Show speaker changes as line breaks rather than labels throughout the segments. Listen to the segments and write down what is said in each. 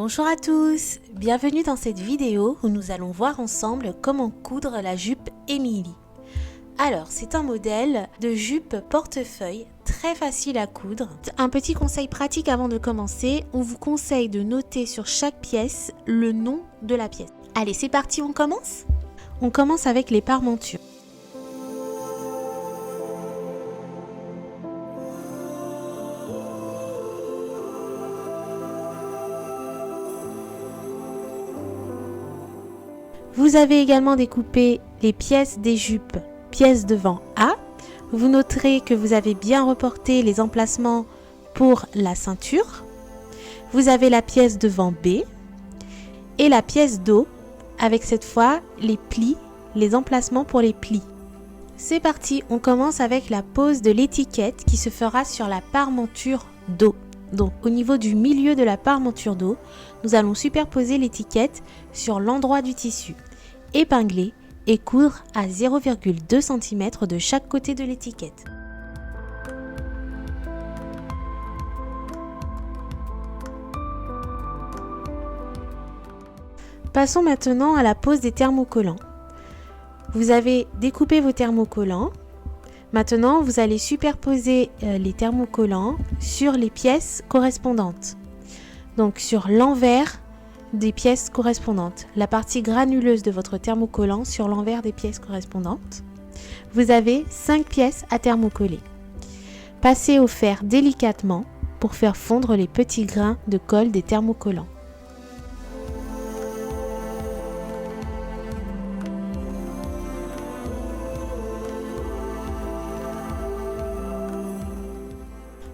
Bonjour à tous, bienvenue dans cette vidéo où nous allons voir ensemble comment coudre la jupe Émilie. Alors, c'est un modèle de jupe portefeuille très facile à coudre. Un petit conseil pratique avant de commencer, on vous conseille de noter sur chaque pièce le nom de la pièce. Allez, c'est parti, on commence? On commence avec les parmentures. Vous avez également découpé les pièces des jupes, pièces devant A. Vous noterez que vous avez bien reporté les emplacements pour la ceinture. Vous avez la pièce devant B et la pièce dos avec cette fois les plis, les emplacements pour les plis. C'est parti, on commence avec la pose de l'étiquette qui se fera sur la parmenture dos. Donc au niveau du milieu de la parmenture dos, nous allons superposer l'étiquette sur l'endroit du tissu, épingler et coudre à 0,2 cm de chaque côté de l'étiquette. Passons maintenant à la pose des thermocollants. Vous avez découpé vos thermocollants. Maintenant, vous allez superposer les thermocollants sur les pièces correspondantes. Donc sur l'envers des pièces correspondantes, la partie granuleuse de votre thermocollant sur l'envers des pièces correspondantes. Vous avez 5 pièces à thermocoller. Passez au fer délicatement pour faire fondre les petits grains de colle des thermocollants.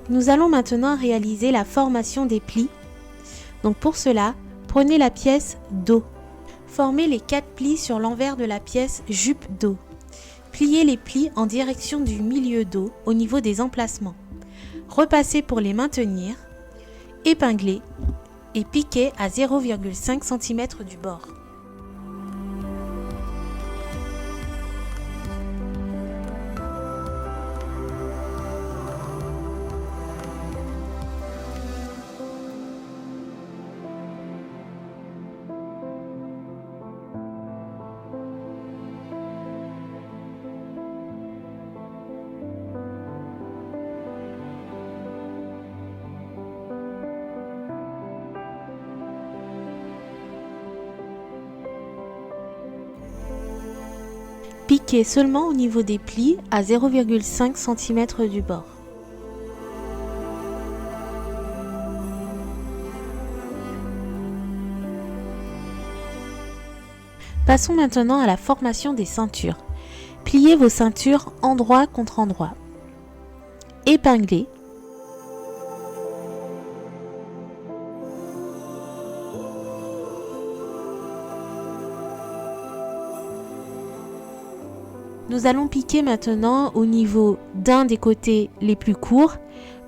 Nous allons maintenant réaliser la formation des plis. Donc pour cela, prenez la pièce dos. Formez les 4 plis sur l'envers de la pièce jupe dos. Pliez les plis en direction du milieu dos au niveau des emplacements. Repassez pour les maintenir, épinglez et piquez à 0,5 cm du bord. Piquez seulement au niveau des plis à 0,5 cm du bord. Passons maintenant à la formation des ceintures. Pliez vos ceintures endroit contre endroit. Épinglez. Nous allons piquer maintenant au niveau d'un des côtés les plus courts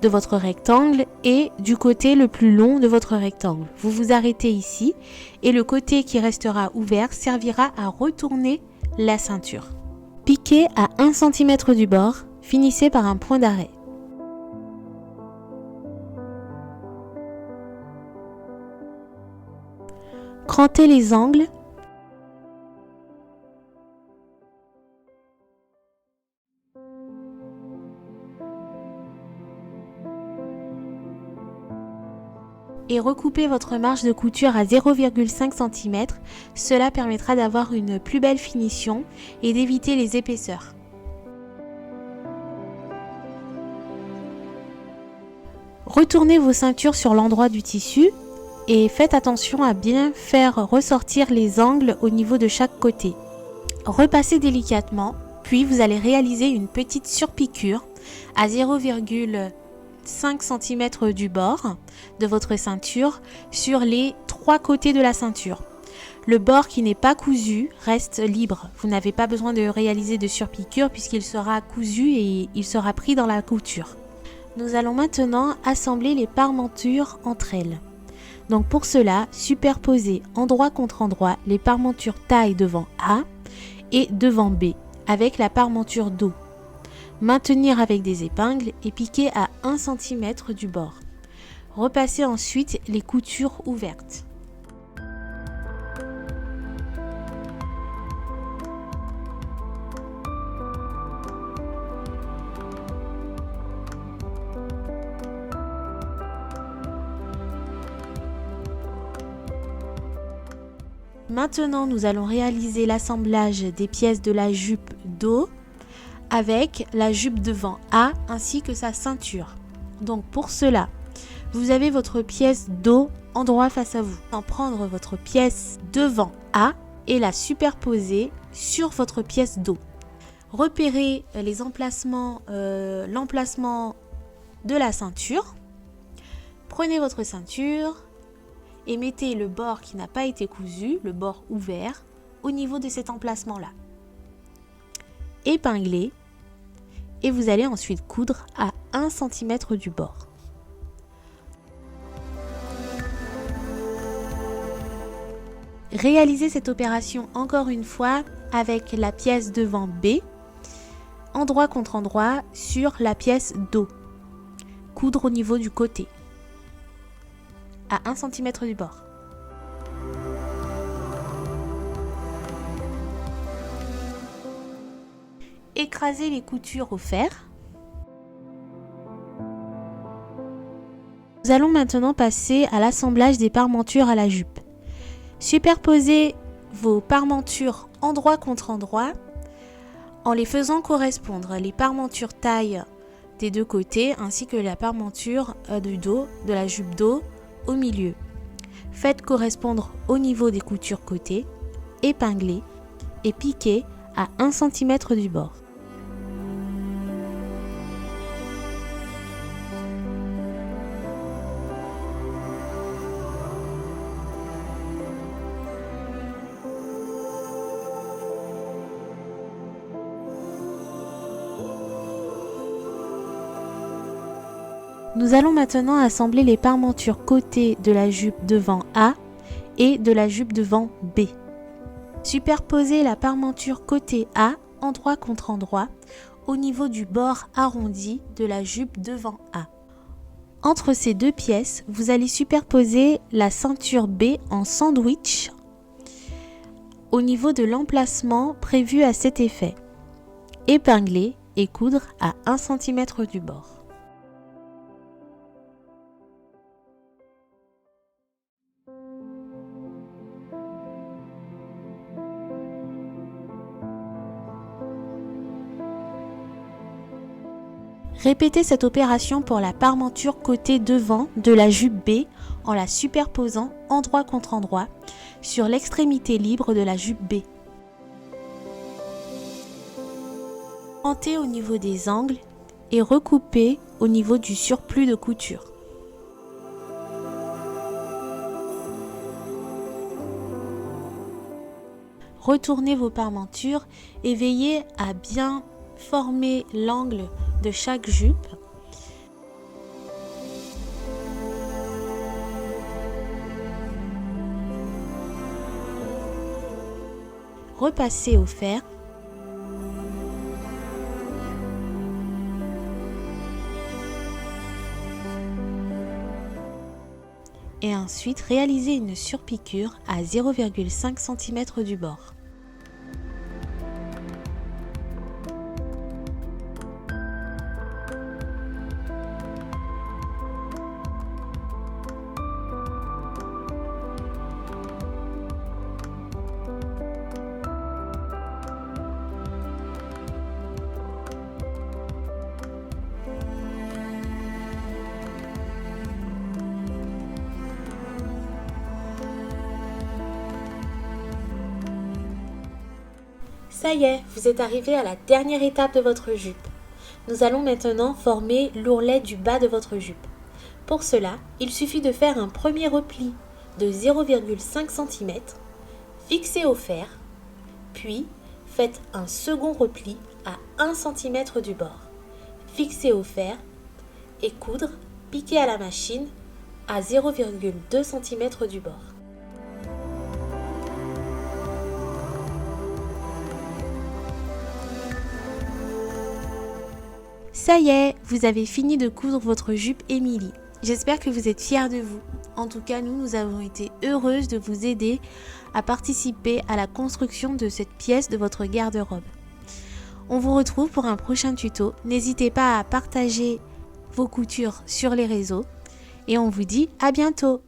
de votre rectangle et du côté le plus long de votre rectangle. Vous vous arrêtez ici et le côté qui restera ouvert servira à retourner la ceinture. Piquez à 1 cm du bord, finissez par un point d'arrêt. Crantez les angles. Et recoupez votre marge de couture à 0,5 cm. Cela permettra d'avoir une plus belle finition et d'éviter les épaisseurs. Retournez vos ceintures sur l'endroit du tissu et faites attention à bien faire ressortir les angles au niveau de chaque côté. Repassez délicatement, puis vous allez réaliser une petite surpiqûre à 0,5 cm du bord de votre ceinture sur les 3 côtés de la ceinture. Le bord qui n'est pas cousu reste libre. Vous n'avez pas besoin de réaliser de surpiqûre puisqu'il sera cousu et il sera pris dans la couture. Nous allons maintenant assembler les parmentures entre elles. Donc pour cela, superposez endroit contre endroit les parmentures taille devant A et devant B avec la parmenture dos. Maintenir avec des épingles et piquer à 1 cm du bord. Repassez ensuite les coutures ouvertes. Maintenant, nous allons réaliser l'assemblage des pièces de la jupe dos avec la jupe devant A ainsi que sa ceinture. Donc pour cela, vous avez votre pièce dos endroit face à vous. En prendre votre pièce devant A et la superposer sur votre pièce dos. Repérez les emplacements, l'emplacement de la ceinture. Prenez votre ceinture et mettez le bord qui n'a pas été cousu, le bord ouvert, au niveau de cet emplacement-là. Épinglez et vous allez ensuite coudre à 1 cm du bord. Réalisez cette opération encore une fois avec la pièce devant B, endroit contre endroit sur la pièce dos. Coudre au niveau du côté, à 1 cm du bord. Écrasez les coutures au fer. Nous allons maintenant passer à l'assemblage des parmentures à la jupe. Superposez vos parmentures endroit contre endroit en les faisant correspondre les parmentures taille des deux côtés ainsi que la parmenture du dos, de la jupe dos au milieu. Faites correspondre au niveau des coutures côté, épinglez et piquez à 1 cm du bord. Nous allons maintenant assembler les parmentures côté de la jupe devant A et de la jupe devant B. Superposez la parmenture côté A, endroit contre endroit, au niveau du bord arrondi de la jupe devant A. Entre ces deux pièces, vous allez superposer la ceinture B en sandwich au niveau de l'emplacement prévu à cet effet. Épingler et coudre à 1 cm du bord. Répétez cette opération pour la parmenture côté devant de la jupe B en la superposant endroit contre endroit sur l'extrémité libre de la jupe B. Montez au niveau des angles et recoupez au niveau du surplus de couture. Retournez vos parmentures et veillez à bien former l'angle de chaque jupe. Repassez au fer. Et ensuite réalisez une surpiqûre à 0,5 cm du bord. Ça y est, vous êtes arrivé à la dernière étape de votre jupe. Nous allons maintenant former l'ourlet du bas de votre jupe. Pour cela, il suffit de faire un premier repli de 0,5 cm, fixé au fer, puis faites un second repli à 1 cm du bord, fixé au fer et coudre, piquer à la machine à 0,2 cm du bord. Ça y est, vous avez fini de coudre votre jupe Émilie. J'espère que vous êtes fiers de vous. En tout cas, nous avons été heureuses de vous aider à participer à la construction de cette pièce de votre garde-robe. On vous retrouve pour un prochain tuto. N'hésitez pas à partager vos coutures sur les réseaux et on vous dit à bientôt.